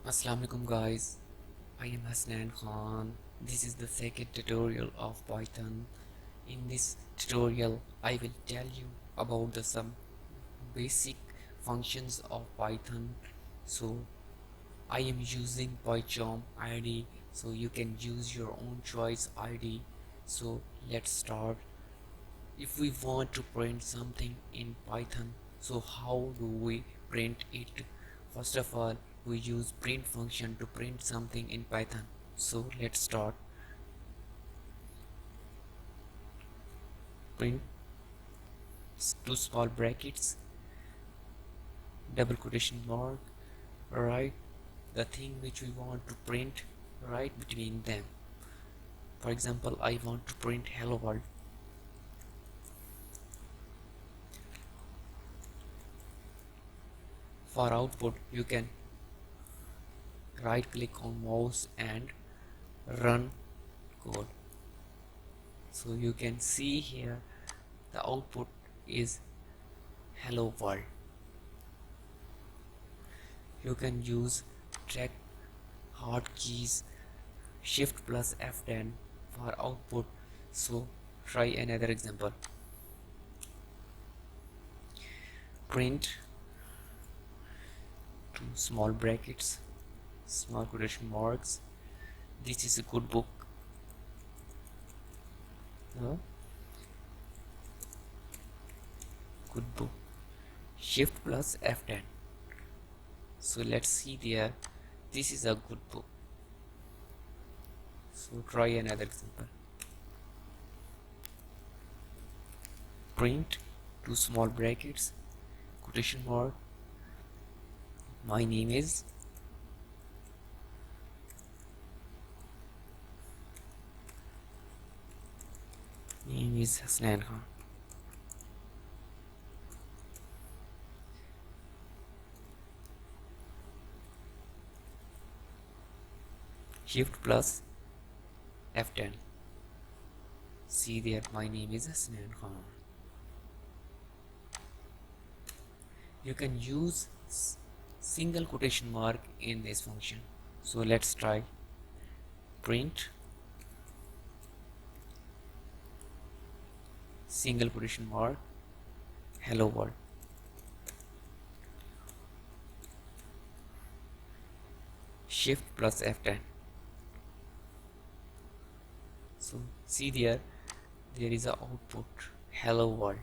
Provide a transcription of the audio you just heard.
Assalamualaikum guys, I am Hasnan Khan. This is the second tutorial of Python. In this tutorial, I will tell you about some basic functions of Python. So I am using PyCharm ID, so you can use your own choice ID. So let's start. If we want to print something in Python, so how do we print it? First of all, we use print function to print something in Python. So let's start. Print two small brackets, double quotation mark, right the thing which we want to print right between them. For example, I want to print hello world. For output, you can right click on mouse and run code. So you can see here the output is hello world. You can use track hotkeys shift plus F10 for output. So try another example. Print two small brackets, small quotation marks. This is a good book. Good book. Shift plus F10. So let's see there. This is a good book. So try another example. Print two small brackets, quotation mark. My name is Hasnan Khan. Shift plus F10. See there, my name is Hasnan Khan. You can use single quotation mark in this function. So let's try. Print single quotation mark hello world. Shift plus F10. So see there is a output hello world.